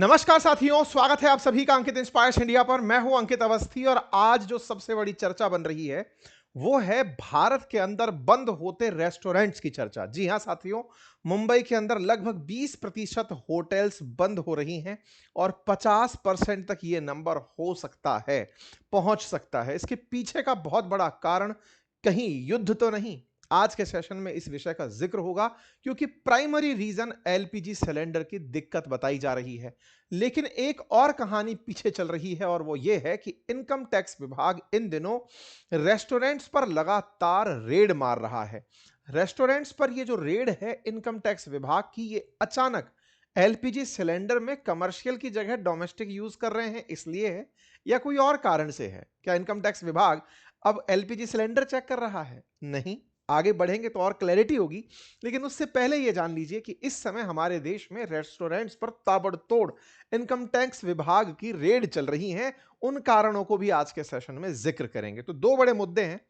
नमस्कार साथियों, स्वागत है आप सभी का अंकित इंस्पायर्स इंडिया पर। मैं हूं अंकित अवस्थी और आज जो सबसे बड़ी चर्चा बन रही है वो है भारत के अंदर बंद होते रेस्टोरेंट्स की चर्चा। जी हां साथियों, मुंबई के अंदर लगभग 20% होटल्स बंद हो रही हैं और 50% तक ये नंबर हो सकता है, पहुंच सकता है। इसके पीछे का बहुत बड़ा कारण कहीं युद्ध तो नहीं। आज के सेशन में इस विषय का जिक्र होगा क्योंकि प्राइमरी रीजन एलपीजी सिलेंडर की दिक्कत बताई जा रही है। लेकिन एक और कहानी पीछे चल रही है और वो ये है कि इनकम टैक्स विभाग इन दिनों रेस्टोरेंट्स पर लगातार रेड मार रहा है। रेस्टोरेंट्स पर ये जो रेड है इनकम टैक्स विभाग की, ये अचानक एलपीजी सिलेंडर में कमर्शियल की जगह डोमेस्टिक यूज कर रहे हैं इसलिए है या कोई और कारण से है? क्या इनकम टैक्स विभाग अब एलपीजी सिलेंडर चेक कर रहा है? नहीं। आगे बढ़ेंगे तो और क्लैरिटी होगी, लेकिन उससे पहले यह जान लीजिए कि इस समय हमारे देश में रेस्टोरेंट्स पर ताबड़तोड़ इनकम टैक्स विभाग की रेड चल रही है। उन कारणों को भी आज के सेशन में जिक्र करेंगे। तो दो बड़े मुद्दे हैं।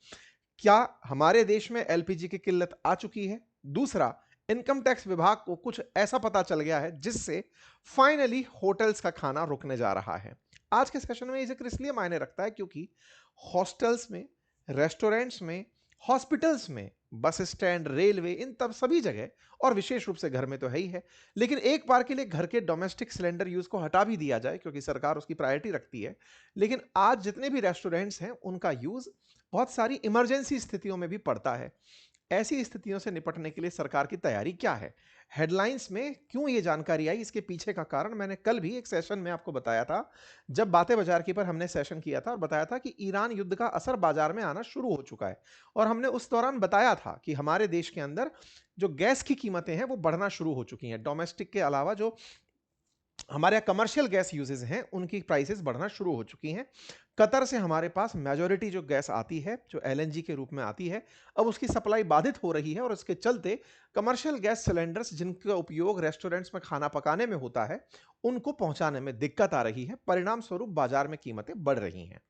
क्या हमारे देश में एलपीजी की किल्लत आ चुकी है? दूसरा, इनकम टैक्स विभाग को कुछ ऐसा पता चल गया है जिससे फाइनली होटल्स का खाना रुकने जा रहा है। आज के सेशन में ये जिक्र इसलिए मायने रखता है क्योंकि हॉस्टल्स में, रेस्टोरेंट्स में, हॉस्पिटल्स में, बस स्टैंड, रेलवे, इन तब सभी जगह और विशेष रूप से घर में तो है ही है। लेकिन एक बार के लिए घर के डोमेस्टिक सिलेंडर यूज को हटा भी दिया जाए क्योंकि सरकार उसकी प्रायोरिटी रखती है। लेकिन आज जितने भी रेस्टोरेंट्स हैं उनका यूज बहुत सारी इमरजेंसी स्थितियों में भी पड़ता है। ऐसी स्थितियों से निपटने के लिए सरकार की तैयारी क्या है? हेडलाइंस में क्यों ये जानकारी आई, इसके पीछे का कारण मैंने कल भी एक सेशन में आपको बताया था, जब बातें बाजार की पर हमने सेशन किया था और बताया था कि ईरान युद्ध का असर बाजार में आना शुरू हो चुका है। और हमने उस दौरान बताया था कि हमारे देश के अंदर जो गैस की कीमतें हैं वो बढ़ना शुरू हो चुकी हैं। डोमेस्टिक के अलावा जो हमारे यहाँ कमर्शियल गैस यूजेस हैं उनकी प्राइसेस बढ़ना शुरू हो चुकी हैं। कतर से हमारे पास मेजॉरिटी जो गैस आती है, जो एलएनजी के रूप में आती है, अब उसकी सप्लाई बाधित हो रही है और उसके चलते कमर्शियल गैस सिलेंडर्स जिनका उपयोग रेस्टोरेंट्स में खाना पकाने में होता है उनको पहुंचाने में दिक्कत आ रही है। परिणाम स्वरूप बाजार में कीमतें बढ़ रही हैं,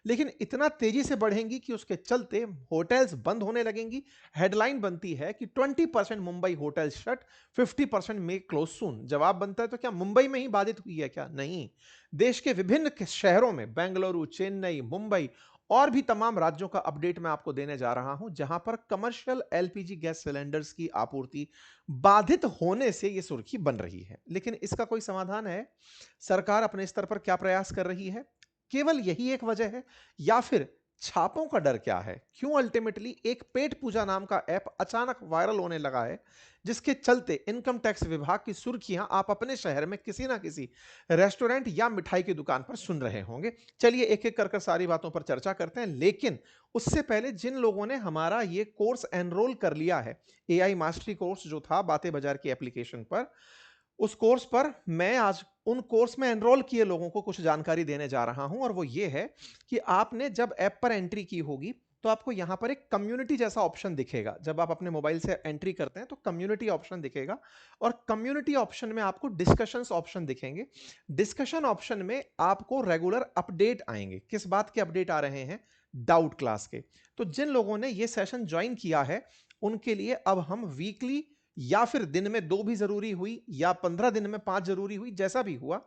लेकिन इतना तेजी से बढ़ेंगी कि उसके चलते होटल्स बंद होने लगेंगी। हेडलाइन बनती है कि 20% मुंबई होटल शट, 50% मे क्लोज सून। जवाब बनता है तो क्या मुंबई में ही बाधित हुई है क्या? नहीं। देश के विभिन्न शहरों में, बेंगलुरु, चेन्नई, मुंबई और भी तमाम राज्यों का अपडेट मैं आपको देने जा रहा हूं जहां पर कमर्शियल एलपीजी गैस सिलेंडर्स की आपूर्ति बाधित होने से यह सुर्खी बन रही है। लेकिन इसका कोई समाधान है? सरकार अपने स्तर पर क्या प्रयास कर रही है? केवल यही एक वजह है या फिर छापों का डर क्या है? क्यों अल्टीमेटली एक पेट पूजा नाम का ऐप अचानक वायरल होने लगा है जिसके चलते इनकम टैक्स विभाग की सुर्खियां आप अपने शहर में किसी ना किसी रेस्टोरेंट या मिठाई की दुकान पर सुन रहे होंगे? चलिए एक एक कर सारी बातों पर चर्चा करते हैं। लेकिन उससे पहले जिन लोगों ने हमारा ये कोर्स एनरोल कर लिया है, एआई मास्टरी कोर्स जो था बातें बाजार की एप्लीकेशन पर, उस कोर्स पर मैं आज उन कोर्स में एनरोल किए लोगों को कुछ जानकारी देने जा रहा हूं और वो ये है कि आपने जब ऐप पर एंट्री की होगी तो आपको यहां पर एक कम्युनिटी जैसा ऑप्शन दिखेगा। जब आप अपने मोबाइल से एंट्री करते हैं तो कम्युनिटी ऑप्शन दिखेगा और कम्युनिटी ऑप्शन में आपको डिस्कशंस ऑप्शन दिखेंगे। डिस्कशन ऑप्शन में आपको रेगुलर अपडेट आएंगे। किस बात के अपडेट आ रहे हैं? डाउट क्लास के। तो जिन लोगों ने ये सेशन ज्वाइन किया है उनके लिए अब हम वीकली या फिर दिन में 2 भी जरूरी हुई या 15 दिन में 5 जरूरी हुई, जैसा भी हुआ,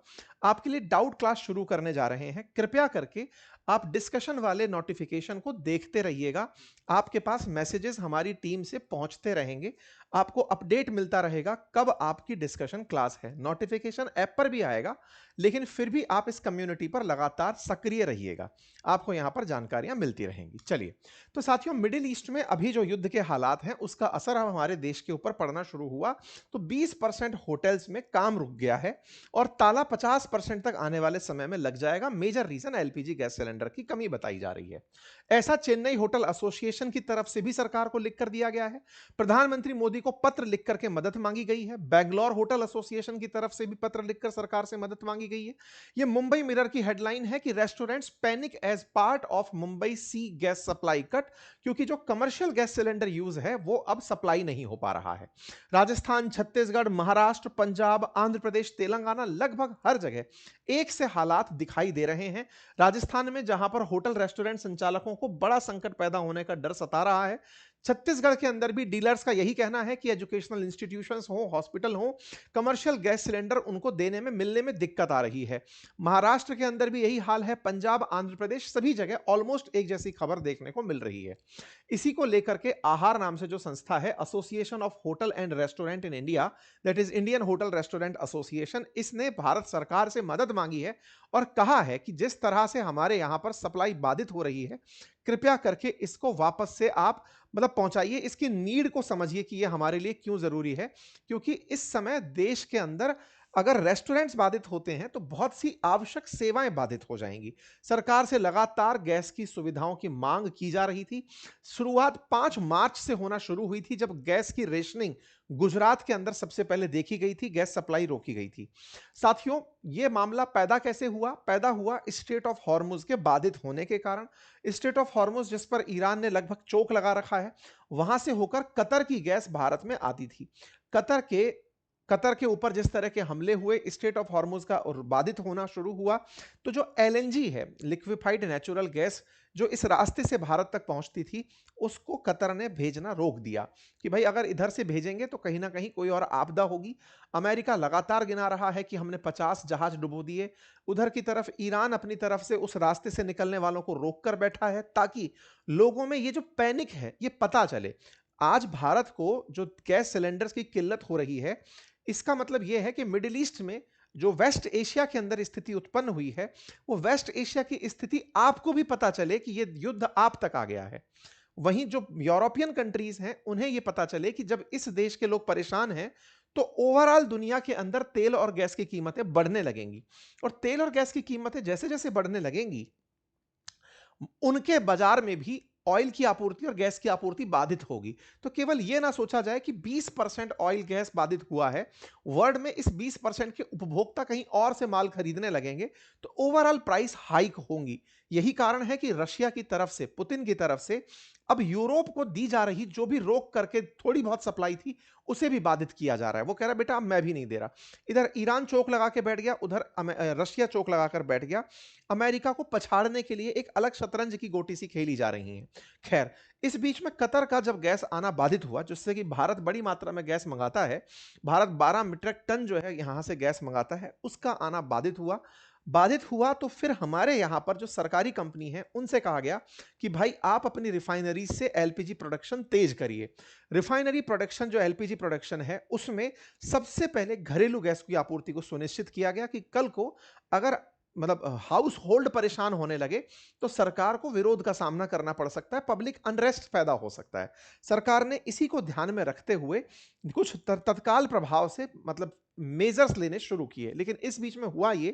आपके लिए डाउट क्लास शुरू करने जा रहे हैं। कृपया करके आप डिस्कशन वाले नोटिफिकेशन को देखते रहिएगा। आपके पास मैसेजेस हमारी टीम से पहुंचते रहेंगे, आपको अपडेट मिलता रहेगा कब आपकी डिस्कशन क्लास है। नोटिफिकेशन ऐप पर भी आएगा, लेकिन फिर भी आप इस कम्युनिटी पर लगातार सक्रिय रहिएगा, आपको यहां पर जानकारियां मिलती रहेंगी। चलिए, तो साथियों, मिडिल ईस्ट में अभी जो युद्ध के हालात हैं उसका असर अब हमारे देश के ऊपर पड़ना शुरू हुआ तो 20% होटल्स में काम रुक गया है और ताला 50% तक आने वाले समय में लग जाएगा। Major reason LPG gas cylinder की कमी बताई जा रही है। ऐसा चेन्नई होटल एसोसिएशन की तरफ से भी सरकार को लिख कर दिया गया है। प्रधानमंत्री मोदी को पत्र लिख करके मदद मांगी गई है। बैंगलोर होटल एसोसिएशन की तरफ से भी पत्र लिखकर सरकार से मदद मांगी गई है। यह मुंबई मिरर की हेडलाइन है कि restaurants panic as part of Mumbai sees gas supply cut, क्योंकि जो कमर्शियल गैस सिलेंडर यूज है वो अब सप्लाई नहीं हो पा रहा है। राजस्थान, छत्तीसगढ़, महाराष्ट्र, पंजाब, आंध्र प्रदेश, तेलंगाना, लगभग हर जगह एक से हालात दिखाई दे रहे हैं। राजस्थान में जहां पर होटल रेस्टोरेंट संचालकों को बड़ा संकट पैदा होने का डर सता रहा है, छत्तीसगढ़ के अंदर भी डीलर्स का यही कहना है कि एजुकेशनल इंस्टीट्यूशंस हो, हॉस्पिटल हो, कमर्शियल गैस सिलेंडर उनको देने में, मिलने में दिक्कत आ रही है। महाराष्ट्र के अंदर भी यही हाल है, पंजाब, आंध्र प्रदेश, सभी जगह ऑलमोस्ट एक जैसी खबर देखने को मिल रही है। इसी को लेकर के आहार नाम से जो संस्था है, association of hotel and restaurant in India, that is Indian hotel restaurant association, इसने भारत सरकार से मदद मांगी है और कहा है कि जिस तरह से हमारे यहां पर सप्लाई बाधित हो रही है, कृपया करके इसको वापस से आप पहुंचाइए, इसकी नीड को समझिए कि ये हमारे लिए क्यों जरूरी है। क्योंकि इस समय देश के अंदर अगर रेस्टोरेंट्स बाधित होते हैं तो बहुत सी आवश्यक सेवाएं बाधित हो जाएंगी। सरकार से लगातार गैस की सुविधाओं की मांग की जा रही थी। शुरुआत 5 मार्च से होना शुरू हुई थी, जब गैस की रेशनिंग गुजरात के अंदर सबसे पहले देखी गई थी, गैस सप्लाई रोकी गई थी। साथियों, यह मामला पैदा कैसे हुआ? पैदा हुआ स्ट्रेट ऑफ हॉर्मुज के बाधित होने के कारण। स्ट्रेट ऑफ हॉर्मुज, जिस पर ईरान ने लगभग चोक लगा रखा है, वहां से होकर कतर की गैस भारत में आती थी। कतर के कतर के ऊपर जिस तरह के हमले हुए, स्ट्रेट ऑफ हॉर्मुज का और बाधित होना शुरू हुआ, तो जो एलएनजी है, लिक्विफाइड नेचुरल गैस, जो इस रास्ते से भारत तक पहुंचती थी, उसको कतर ने भेजना रोक दिया कि भाई अगर इधर से भेजेंगे तो कहीं ना कहीं कोई और आपदा होगी। अमेरिका लगातार गिना रहा है कि हमने 50 जहाज डुबो दिए। उधर की तरफ ईरान अपनी तरफ से उस रास्ते से निकलने वालों को रोक कर बैठा है, ताकि लोगों में ये जो पैनिक है ये पता चले। आज भारत को जो गैस सिलेंडर्स की किल्लत हो रही है, इसका मतलब यह है कि मिडिल ईस्ट में जो वेस्ट एशिया के अंदर स्थिति उत्पन्न हुई है, वो वेस्ट एशिया की स्थिति आपको भी पता चले कि यह युद्ध आप तक आ गया है। वहीं जो यूरोपियन कंट्रीज हैं, उन्हें यह पता चले कि जब इस देश के लोग परेशान हैं, तो ओवरऑल दुनिया के अंदर तेल और गैस की कीमतें बढ़ने लगेंगी। और तेल और गैस की कीमतें जैसे जैसे बढ़ने लगेंगी, उनके बाजार में भी ऑयल की आपूर्ति और गैस की आपूर्ति बाधित होगी। तो केवल यह ना सोचा जाए कि 20% ऑयल गैस बाधित हुआ है, वर्ल्ड में इस 20% के उपभोक्ता कहीं और से माल खरीदने लगेंगे, तो ओवरऑल प्राइस हाइक होंगी। यही कारण है कि रशिया की तरफ से, पुतिन की तरफ से अब यूरोप को दी जा रही जो भी रोक करके थोड़ी बहुत सप्लाई थी, उसे भी बाधित किया जा रहा है। वो कह रहा है बेटा अब मैं भी नहीं दे रहा। इधर ईरान चौक लगा के बैठ गया, उधर रशिया चौक लगाकर बैठ गया। अमेरिका को पछाड़ने के लिए एक अलग शतरंज की गोटी सी खेली जा रही है। खैर, इस बीच में कतर का जब गैस आना बाधित हुआ, जिससे कि भारत बड़ी मात्रा में गैस मंगाता है, भारत 12 मीट्रिक टन जो है यहां से गैस मंगाता है, उसका आना बाधित हुआ। तो फिर हमारे यहां पर जो सरकारी कंपनी है, उनसे कहा गया कि भाई आप अपनी रिफाइनरी से एलपीजी प्रोडक्शन तेज करिए। रिफाइनरी प्रोडक्शन, जो एलपीजी प्रोडक्शन है, उसमें सबसे पहले घरेलू गैस की आपूर्ति को सुनिश्चित किया गया कि कल को अगर हाउस होल्ड परेशान होने लगे, तो सरकार को विरोध का सामना करना पड़ सकता है, पब्लिक अनरेस्ट पैदा हो सकता है। सरकार ने इसी को ध्यान में रखते हुए कुछ तत्काल प्रभाव से मेजर्स लेने शुरू किए। लेकिन इस बीच में हुआ ये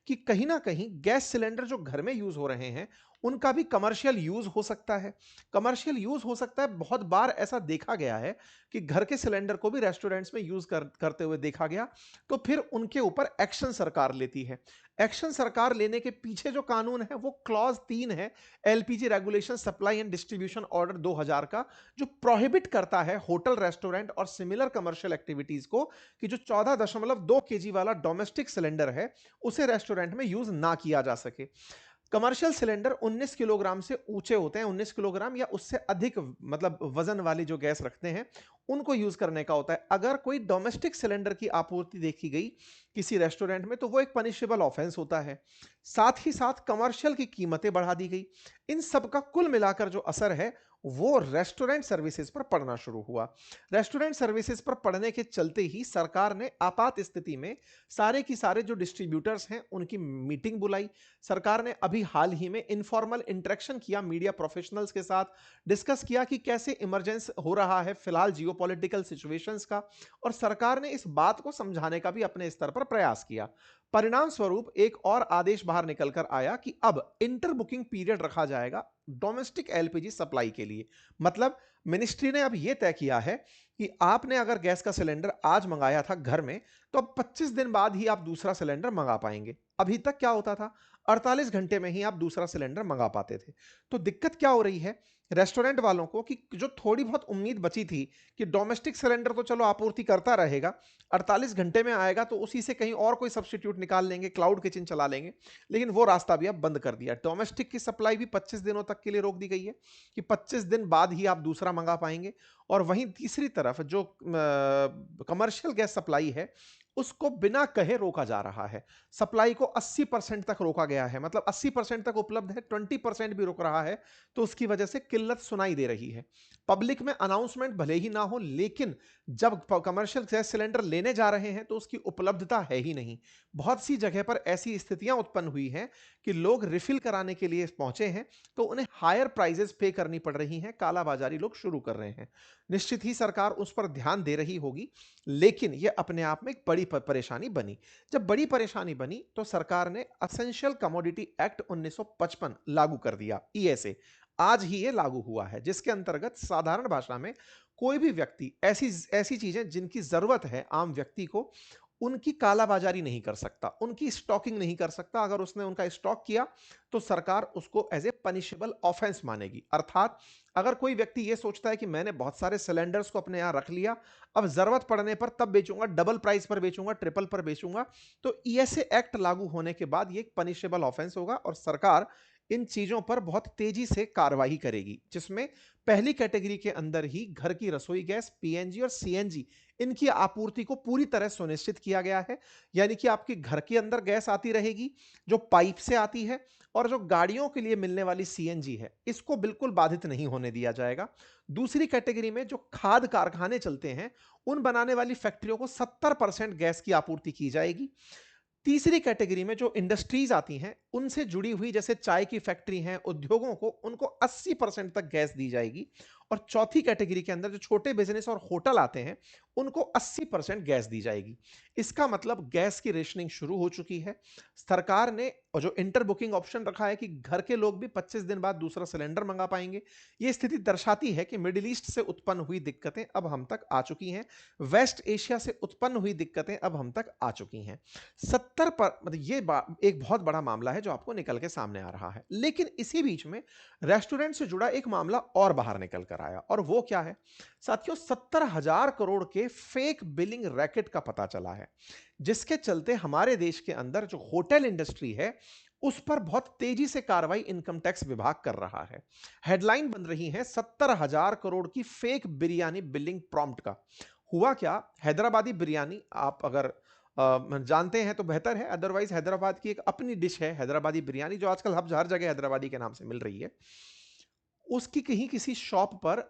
कि कहीं ना कहीं गैस सिलेंडर जो घर में यूज हो रहे हैं, उनका भी कमर्शियल यूज हो सकता है। बहुत बार ऐसा देखा गया है कि घर के सिलेंडर को भी रेस्टोरेंट्स में यूज करते हुए देखा गया। तो फिर उनके ऊपर एक्शन सरकार लेती है। एक्शन सरकार लेने के पीछे जो कानून है, वो क्लॉज 3 है LPG regulation supply and distribution order 2000 का, जो प्रोहिबिट करता है होटल, रेस्टोरेंट और सिमिलर कमर्शियल एक्टिविटीज को कि जो 14.2 केजी वाला डोमेस्टिक सिलेंडर है, उसे रेस्टोरेंट में यूज ना किया जा सके। कमर्शियल सिलेंडर 19 किलोग्राम से ऊंचे होते हैं, 19 किलोग्राम या उससे अधिक वजन वाली जो गैस रखते हैं, उनको यूज करने का होता है। अगर कोई डोमेस्टिक सिलेंडर की आपूर्ति देखी गई किसी रेस्टोरेंट में, तो वो एक पनिशेबल ऑफेंस होता है। साथ ही साथ कमर्शियल की कीमतें बढ़ा दी गई। इन सब का कुल मिलाकर जो असर है, वो रेस्टोरेंट सर्विसेज पर पड़ना शुरू हुआ। रेस्टोरेंट सर्विसेज पर पड़ने के चलते ही सरकार ने आपात स्थिति में सारे की सारे जो डिस्ट्रीब्यूटर्स हैं, उनकी मीटिंग बुलाई। सरकार ने अभी हाल ही में इनफॉर्मल इंटरेक्शन किया मीडिया प्रोफेशनल्स के साथ, डिस्कस किया कि कैसे इमरजेंस हो रहा है फिलहाल जियोपॉलिटिकल सिचुएशंस का, और सरकार ने इस बात को समझाने का भी अपने स्तर पर प्रयास किया। परिणाम स्वरूप एक और आदेश बाहर निकलकर आया कि अब इंटर बुकिंग पीरियड रखा जाएगा डोमेस्टिक एलपीजी सप्लाई के लिए। मतलब मिनिस्ट्री ने अब यह तय किया है कि आपने अगर गैस का सिलेंडर आज मंगाया था घर में, तो अब 25 दिन बाद ही आप दूसरा सिलेंडर मंगा पाएंगे। अभी तक क्या होता था, 48 घंटे में ही आप दूसरा सिलेंडर मंगा पाते थे। तो दिक्कत क्या हो रही है रेस्टोरेंट वालों को, कि जो थोड़ी बहुत उम्मीद बची थी कि डोमेस्टिक सिलेंडर तो चलो आपूर्ति करता रहेगा, 48 घंटे में आएगा तो उसी से कहीं और कोई सब्स्टिट्यूट निकाल लेंगे, क्लाउड किचन चला लेंगे, लेकिन वो रास्ता भी अब बंद कर दिया। डोमेस्टिक की सप्लाई भी 25 दिनों तक के लिए रोक दी गई है कि 25 दिन बाद ही आप दूसरा एक्स्ट्रा मंगा पाएंगे। और वहीं तीसरी तरफ जो कमर्शियल गैस सप्लाई है उसको बिना कहे रोका जा रहा है। सप्लाई को 80% तक रोका गया है, मतलब 80% तक उपलब्ध है, 20% भी रुक रहा है। तो उसकी वजह से किल्लत सुनाई दे रही है। पब्लिक में अनाउंसमेंट भले ही ना हो, लेकिन जब कमर्शियल गैस सिलेंडर लेने जा रहे हैं तो उसकी उपलब्धता है ही नहीं। बहुत सी जगह पर ऐसी स्थितियां उत्पन्न हुई हैं कि लोग रिफिल कराने के लिए पहुंचे हैं तो उन्हें हायर प्राइजेस पे करनी पड़ रही हैं, कालाबाजारी लोग शुरू कर रहे हैं। निश्चित ही सरकार उस पर ध्यान दे रही होगी, लेकिन यह अपने आप में एक बड़ी परेशानी बनी। जब बड़ी परेशानी बनी तो सरकार ने असेंशियल कमोडिटी एक्ट 1955 लागू कर दिया, ईएसए। आज ही ये लागू हुआ है, जिसके अंतर्गत साधारण भाषा में कोई भी व्यक्ति ऐसी ऐसी चीजें जिनकी जरूरत है आम व्यक्ति को, उनकी कालाबाजारी नहीं कर सकता, उनकी स्टॉकिंग नहीं कर सकता। अगर उसने उनका स्टॉक किया तो सरकार उसको एज ए पनिशेबल ऑफेंस मानेगी। अर्थात अगर कोई व्यक्ति यह सोचता है कि मैंने बहुत सारे सिलेंडर्स को अपने यहां रख लिया, अब जरूरत पड़ने पर तब बेचूंगा, डबल प्राइस पर बेचूंगा, ट्रिपल पर बेचूंगा, तो ईएसए एक्ट लागू होने के बाद यह एक पनिशेबल ऑफेंस होगा और सरकार इन चीजों पर बहुत तेजी से कार्रवाई करेगी। जिसमें पहली कैटेगरी के अंदर ही घर की रसोई गैस, पीएनजी और सीएनजी, इनकी आपूर्ति को पूरी तरह सुनिश्चित किया गया है। यानी कि आपके घर के अंदर गैस आती रहेगी जो पाइप से आती है, और जो गाड़ियों के लिए मिलने वाली सीएनजी है इसको बिल्कुल बाधित नहीं होने दिया जाएगा। दूसरी कैटेगरी में जो खाद कारखाने चलते हैं, उन बनाने वाली फैक्ट्रियों को 70% गैस की आपूर्ति की जाएगी। तीसरी कैटेगरी में जो इंडस्ट्रीज आती हैं उनसे जुड़ी हुई, जैसे चाय की फैक्ट्री हैं, उद्योगों को, उनको 80% तक गैस दी जाएगी। और चौथी कैटेगरी के अंदर जो छोटे बिजनेस और होटल आते हैं उनको 80% गैस दी जाएगी। इसका मतलब गैस की रेशनिंग शुरू हो चुकी है। सरकार ने और जो इंटर बुकिंग ऑप्शन रखा है कि घर के लोग भी 25 दिन बाद दूसरा सिलेंडर मंगा पाएंगे। ये स्थिति दर्शाती है कि मिडिल ईस्ट से उत्पन्न हुई दिक्कतें अब हम तक आ चुकी हैं, वेस्ट एशिया से उत्पन्न हुई दिक्कतें अब हम तक आ चुकी हैं। 70 पर मतलब ये एक बहुत बड़ा मामला है जो आपको निकल के सामने आ रहा है। लेकिन इसी बीच में रेस्टोरेंट से जुड़ा एक मामला और बाहर निकल कर आया, और वो क्या है साथियों, 70,000 करोड़ के फेक बिलिंग रैकेट का पता चला है, जिसके चलते हमारे देश के अंदर जो होटल इंडस्ट्री है उस पर बहुत तेजी से कार्रवाई इनकम टैक्स विभाग कर रहा है। हेडलाइन बन रही है 70,000 करोड़ की फेक बिरयानी बिलिंग प्रॉम्प्ट का। हुआ क्या, हैदराबादी बिरयानी आप अगर जानते हैं तो बेहतर है, अदरवाइज हैदराबाद की एक अपनी डिश है हैदराबादी बिरयानी, जो आजकल हर जगह हैदराबादी के नाम से मिल रही है। उसकी कहीं किसी शॉप पर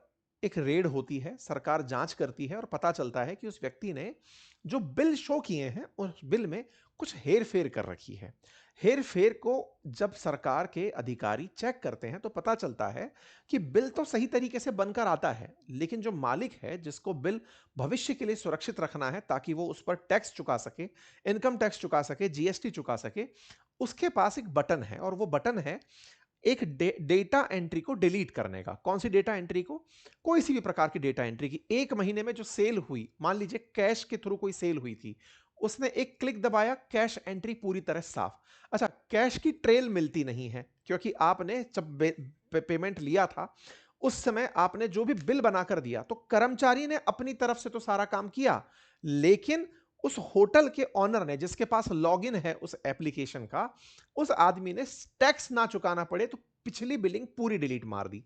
एक रेड होती है, सरकार जांच करती है और पता चलता है कि उस व्यक्ति ने जो बिल शो किए हैं उस बिल में कुछ हेर फेर कर रखी है। हेर फेर को जब सरकार के अधिकारी चेक करते हैं तो पता चलता है कि बिल तो सही तरीके से बनकर आता है, लेकिन जो मालिक है जिसको बिल भविष्य के लिए सुरक्षित रखना है ताकि वो उस पर टैक्स चुका सके, इनकम टैक्स चुका सके, जीएसटी चुका सके, उसके पास एक बटन है, और वो बटन है एक डेटा एंट्री को डिलीट करने का। कौन सी डेटा एंट्री को, कोई सी भी प्रकार की डेटा एंट्री की। एक महीने में जो सेल हुई, मान लीजिए कैश के थ्रू कोई सेल हुई थी, उसने एक क्लिक दबाया, कैश एंट्री पूरी तरह साफ। अच्छा, कैश की ट्रेल मिलती नहीं है, क्योंकि आपने जब पेमेंट लिया था उस समय आपने जो भी बिल बनाकर दिया, तो कर्मचारी ने अपनी तरफ से तो सारा काम किया, लेकिन उस होटल के ऑनर ने, जिसके पास लॉगिन है उस एप्लीकेशन का, उस आदमी ने टैक्स ना चुकाना पड़े तो पिछली बिलिंग पूरी डिलीट मार दी।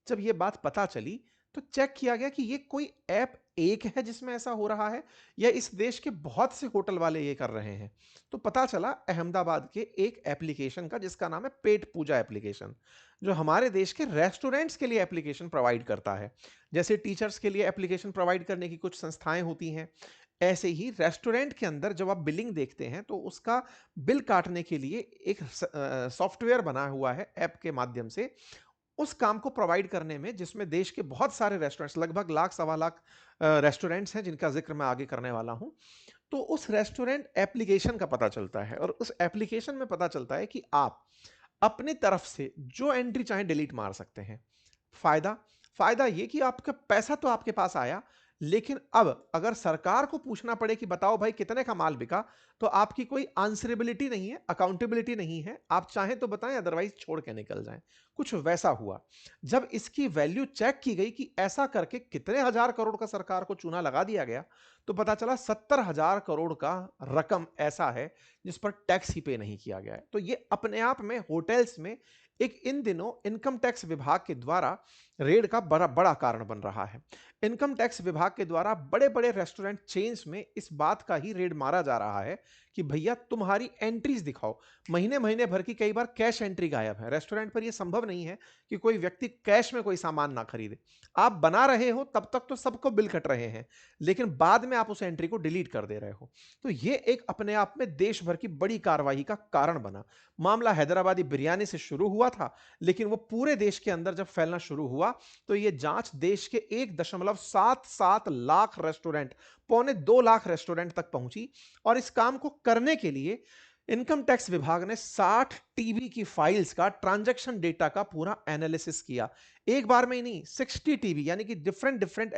जब यह बात पता चली तो चेक किया गया कि यह कोई ऐप एक है जिसमें ऐसा हो रहा है, या इस देश के बहुत से होटल वाले ये कर रहे हैं। तो पता चला अहमदाबाद के एक एप्लीकेशन का, जिसका नाम है पेट पूजा एप्लीकेशन, जो हमारे देश के रेस्टोरेंट्स के लिए एप्लीकेशन प्रोवाइड करता है। जैसे टीचर्स के लिए एप्लीकेशन प्रोवाइड करने की कुछ संस्थाएं होती हैं, ऐसे ही रेस्टोरेंट के अंदर जब आप बिलिंग देखते हैं तो उसका बिल काटने के लिए एक सॉफ्टवेयर बना हुआ है ऐप के माध्यम से, उस काम को प्रोवाइड करने में, जिसमें देश के बहुत सारे रेस्टोरेंट्स, लगभग लाख सवा लाख रेस्टोरेंट्स हैं जिनका जिक्र मैं आगे करने वाला हूं। तो उस रेस्टोरेंट एप्लीकेशन का पता चलता है, और उस एप्लीकेशन में पता चलता है कि आप अपनी तरफ से जो एंट्री चाहे डिलीट मार सकते हैं। फायदा फायदा ये कि आपका पैसा तो आपके पास आया, लेकिन अब अगर सरकार को पूछना पड़े कि बताओ भाई कितने का माल बिका, तो आपकी कोई आंसरेबिलिटी नहीं है, अकाउंटेबिलिटी नहीं है। आप चाहें तो बताएं, अदरवाइज छोड़ के निकल जाएं। कुछ वैसा हुआ। जब इसकी वैल्यू चेक की गई कि ऐसा करके कितने हजार करोड़ का सरकार को चूना लगा दिया गया, तो पता चला 70,000 करोड़ का रकम ऐसा है जिस पर टैक्स ही पे नहीं किया गया है। तो ये अपने आप में होटल्स में एक इन दिनों इनकम टैक्स विभाग के द्वारा रेड का बड़ा बड़ा कारण बन रहा है। इनकम टैक्स विभाग के द्वारा बड़े बड़े रेस्टोरेंट चेन्स में इस बात का ही रेड मारा जा रहा है कि भैया तुम्हारी एंट्रीज दिखाओ। महीने महीने भर की कई बार कैश एंट्री गायब है। रेस्टोरेंट पर यह संभव नहीं है कि कोई व्यक्ति कैश में कोई सामान ना खरीदे। आप बना रहे हो तब तक तो सबको बिल कट रहे हैं, लेकिन बाद में आप उस एंट्री को डिलीट कर दे रहे हो। तो ये एक अपने आप में देश भर की बड़ी कार्रवाई का कारण बना। मामला हैदराबादी बिरयानी से शुरू हुआ था, लेकिन वो पूरे देश के अंदर जब फैलना शुरू हुआ तो ये जांच देश के 1.77 लाख रेस्टोरेंट, पौने 2 लाख रेस्टोरेंट तक पहुंची। और इस काम को करने के लिए इनकम टैक्स विभाग ने 60 टीबी की फाइल्स का, ट्रांजैक्शन डेटा का पूरा एनालिसिस किया। एक बार में ही नहीं, 60 टीबी, यानी कि डिफरेंट डिफरेंट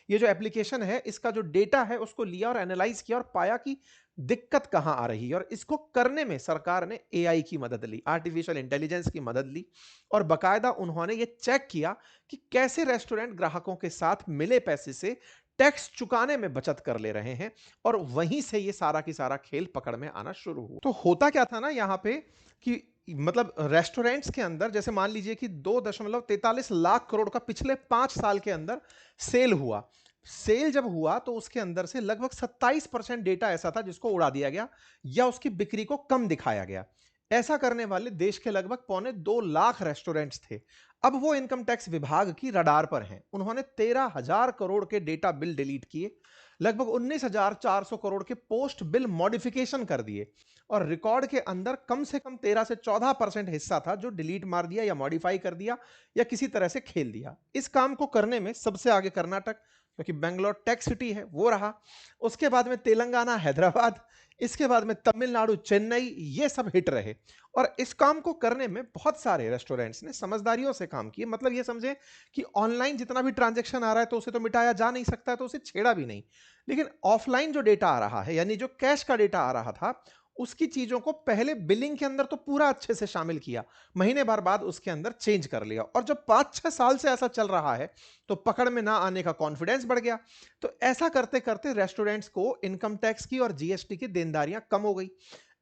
ये जो एप्लीकेशन है इसका जो डेटा है उसको लिया और एनालाइज किया और पाया कि दिक्कत कहां आ रही है। और इसको करने में सरकार ने एआई की मदद ली, आर्टिफिशियल इंटेलिजेंस की मदद ली, और बकायदा उन्होंने ये चेक किया कि कैसे रेस्टोरेंट ग्राहकों के साथ मिले पैसे से टैक्स चुकाने में बचत कर ले रहे हैं। और वहीं से ये सारा की सारा खेल पकड़ में आना शुरू हुआ। तो होता क्या था ना यहां पे कि मतलब रेस्टोरेंट्स के अंदर जैसे मान लीजिए कि 2.43 लाख करोड़ का पिछले 5 साल के अंदर सेल हुआ। सेल जब हुआ तो उसके अंदर से लगभग 27% डेटा ऐसा था जिसको उड़ा दिया गया या उसकी बिक्री को कम दिखाया गया। ऐसा करने वाले देश के लगभग पौने 2 लाख रेस्टोरेंट्स थे। अब वो इनकम टैक्स विभाग की रडार पर हैं। उन्होंने 13,000 करोड़ के डेटा बिल डिलीट किए, लगभग 19,400 करोड़ के पोस्ट बिल मॉडिफिकेशन कर दिए, और रिकॉर्ड के अंदर कम से कम 13 से 14% हिस्सा था जो डिलीट मार दिया या मॉडिफाई कर दिया या किसी तरह से खेल दिया। इस काम को करने में सबसे आगे कर्नाटक, क्योंकि बेंगलोर टेक सिटी है, वो रहा। उसके बाद में तेलंगाना, हैदराबाद, इसके बाद में तमिलनाडु, चेन्नई, ये सब हिट रहे। और इस काम को करने में बहुत सारे रेस्टोरेंट्स ने समझदारियों से काम किए। मतलब ये समझे कि ऑनलाइन जितना भी ट्रांजैक्शन आ रहा है तो उसे तो मिटाया जा नहीं सकता, तो उसे छेड़ा भी नहीं। लेकिन ऑफलाइन जो डेटा आ रहा है, यानी जो कैश का डेटा आ रहा था, उसकी चीजों को पहले बिलिंग के अंदर तो पूरा अच्छे से शामिल किया, महीने भर बाद उसके अंदर चेंज कर लिया। और जब 5-6 साल से ऐसा चल रहा है तो पकड़ में ना आने का कॉन्फिडेंस बढ़ गया। तो ऐसा करते करते रेस्टोरेंट्स को इनकम टैक्स की और जीएसटी की देनदारियां कम हो गई।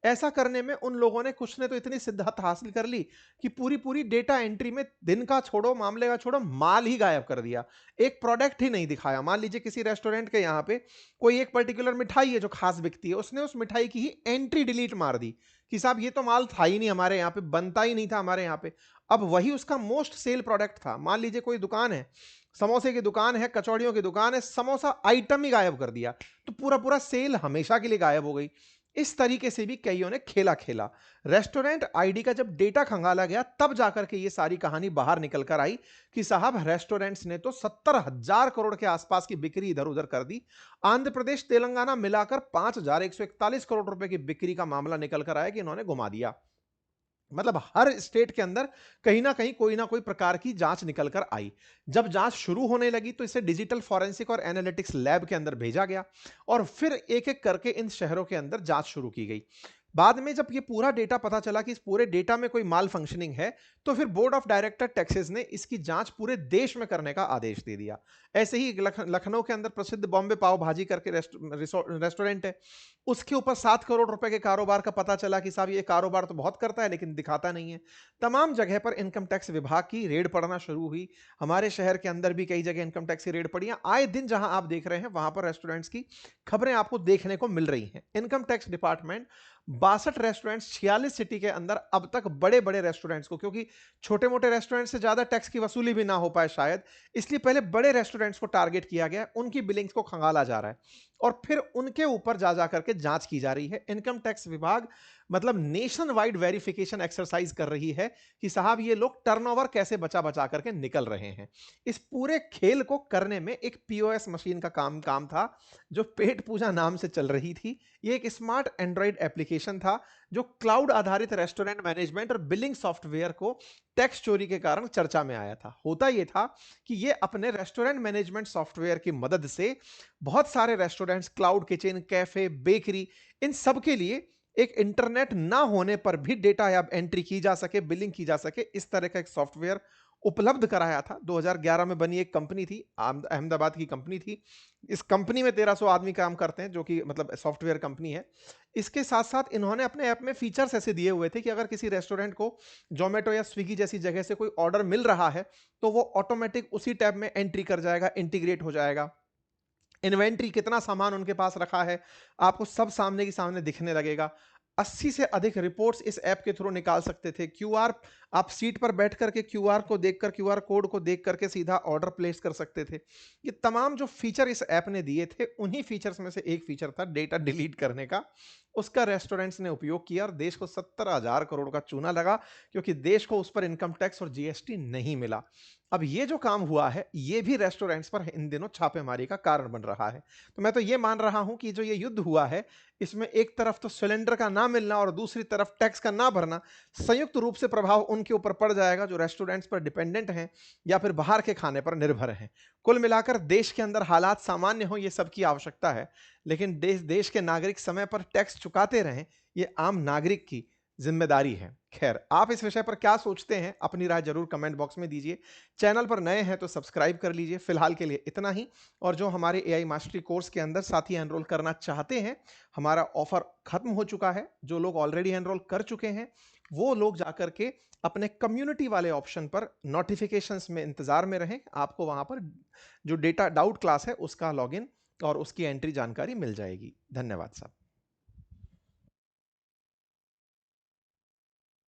ऐसा करने में उन लोगों ने, कुछ ने तो इतनी सिद्धांत हासिल कर ली कि पूरी पूरी डेटा एंट्री में दिन का छोड़ो, मामले का छोड़ो, माल ही गायब कर दिया। एक प्रोडक्ट ही नहीं दिखाया। मान लीजिए किसी रेस्टोरेंट के यहाँ पे कोई एक पर्टिकुलर मिठाई है जो खास बिकती है, उसने उस मिठाई की ही एंट्री डिलीट मार दी कि साहब ये तो माल था ही नहीं हमारे यहाँ पे, बनता ही नहीं था हमारे यहाँ पे। अब वही उसका मोस्ट सेल प्रोडक्ट था। मान लीजिए कोई दुकान है, समोसे की दुकान है, कचौड़ियों की दुकान है, समोसा आइटम ही गायब कर दिया, तो पूरा पूरा सेल हमेशा के लिए गायब हो गई। इस तरीके से भी कईयों ने खेला खेला। रेस्टोरेंट आईडी का जब डेटा खंगाला गया तब जाकर के ये सारी कहानी बाहर निकल कर आई कि साहब रेस्टोरेंट्स ने तो 70,000 करोड़ के आसपास की बिक्री इधर उधर कर दी। आंध्र प्रदेश, तेलंगाना मिलाकर 5,141 करोड़ रुपए की बिक्री का मामला निकल कर आया कि इन्होंने घुमा दिया। मतलब हर स्टेट के अंदर कहीं ना कोई प्रकार की जांच निकल कर आई। जब जांच शुरू होने लगी तो इसे डिजिटल फॉरेंसिक और एनालिटिक्स लैब के अंदर भेजा गया और फिर एक एक करके इन शहरों के अंदर जांच शुरू की गई। बाद में जब ये पूरा डेटा पता चला कि इस पूरे डेटा में कोई माल फंक्शनिंग है, तो फिर बोर्ड ऑफ डायरेक्टर टैक्सेस ने इसकी जांच पूरे देश में करने का आदेश दे दिया। ऐसे ही लखनऊ के अंदर प्रसिद्ध बॉम्बे पाव भाजी करके रेस्टोरेंट है, उसके ऊपर 7 करोड़ रुपए के कारोबार का पता चला कि साहब ये कारोबार तो बहुत करता है लेकिन दिखाता नहीं है। तमाम जगह पर इनकम टैक्स विभाग की रेड पड़ना शुरू हुई। हमारे शहर के अंदर भी कई जगह इनकम टैक्स की रेड पड़ी है। आए दिन जहां आप देख रहे हैं वहां पर रेस्टोरेंट्स की खबरें आपको देखने को मिल रही हैं। Income tax department 62 restaurants 46 city के अंदर अब तक बड़े बड़े रेस्टोरेंट्स को, क्योंकि छोटे मोटे रेस्टोरेंट से ज्यादा टैक्स की वसूली भी ना हो पाए शायद, इसलिए पहले बड़े रेस्टोरेंट्स को टारगेट किया गया, उनकी बिलिंग्स को खंगाला जा रहा है और फिर उनके ऊपर जा करके जांच की जा रही है। इनकम टैक्स विभाग मतलब नेशन वाइड वेरिफिकेशन एक्सरसाइज कर रही है कि साहब ये लोग टर्नओवर कैसे बचा बचा करके निकल रहे हैं। इस पूरे खेल को करने में एक पीओएस मशीन का काम था जो पेट पूजा नाम से चल रही थी। ये एक स्मार्ट एंड्रॉइड एप्लीकेशन था जो क्लाउड आधारित रेस्टोरेंट मैनेजमेंट और बिलिंग सॉफ्टवेयर को टैक्स चोरी के कारण चर्चा में आया था। होता यह था कि ये अपने रेस्टोरेंट मैनेजमेंट सॉफ्टवेयर की मदद से बहुत सारे restaurants, cloud kitchen, cafe, bakery, इन सब के लिए एक इंटरनेट ना होने पर भी डेटा या एंट्री की जा सके, बिलिंग की जा सके, इस तरह का एक सॉफ्टवेयर उपलब्ध कराया था। 2011 में बनी एक कंपनी थी, अहमदाबाद की कंपनी थी। इस कंपनी में 1300 आदमी काम करते हैं, जो कि मतलब सॉफ्टवेयर कंपनी है। इसके साथ-साथ इन्होंने अपने ऐप में फीचर्स ऐसे दिए हुए थे कि अगर किसी रेस्टोरेंट को ज़ोमैटो या स्विगी जैसी जगह से कोई ऑर्डर मिल रहा है, तो वो ऑटोमैटिक उसी टैब में एंट्री कर जाएगा, इंटीग्रेट हो जाएगा। इन्वेंट्री कितना सामान उनके पास रखा है, आपको सब सामने की सामने दिखने लगेगा। 80 से अधिक रिपोर्ट्स इस ऐप के थ्रू निकाल सकते थे। क्यूआर, आप सीट पर बैठ करके क्यूआर को देखकर, क्यूआर कोड को देख करके सीधा ऑर्डर प्लेस कर सकते थे। ये तमाम जो फीचर इस ऐप ने दिए थे, उन्हीं फीचर्स में से एक फीचर था डेटा डिलीट करने का। उसका रेस्टोरेंट्स ने उपयोग किया और देश को 70,000 करोड़ का चूना लगा, क्योंकि देश को उस पर इनकम टैक्स और जीएसटी नहीं मिला। अब ये जो काम हुआ है, ये भी रेस्टोरेंट्स पर इन दिनों छापेमारी का कारण बन रहा है। तो मैं तो ये मान रहा हूं कि जो ये युद्ध हुआ है, इसमें एक तरफ तो सिलेंडर का ना मिलना और दूसरी तरफ टैक्स का ना भरना, संयुक्त रूप से प्रभाव उनके ऊपर पड़ जाएगा जो रेस्टोरेंट्स पर डिपेंडेंट हैं या फिर बाहर के खाने पर निर्भर हैं। कुल मिलाकर देश के अंदर हालात सामान्य हो, ये सबकी आवश्यकता है, लेकिन देश देश के नागरिक समय पर टैक्स चुकाते रहें, ये आम नागरिक की जिम्मेदारी है। खैर, आप इस विषय पर क्या सोचते हैं, अपनी राय जरूर कमेंट बॉक्स में दीजिए। चैनल पर नए हैं तो सब्सक्राइब कर लीजिए। फिलहाल के लिए इतना ही। और जो हमारे एआई मास्टरी कोर्स के अंदर साथी एनरोल करना चाहते हैं, हमारा ऑफर खत्म हो चुका है। जो लोग ऑलरेडी एनरोल कर चुके हैं, वो लोग जाकर के अपने कम्युनिटी वाले ऑप्शन पर नोटिफिकेशंस में इंतजार में रहें। आपको वहां पर जो डेटा डाउट क्लास है उसका लॉगिन और उसकी एंट्री जानकारी मिल जाएगी। धन्यवाद साहब।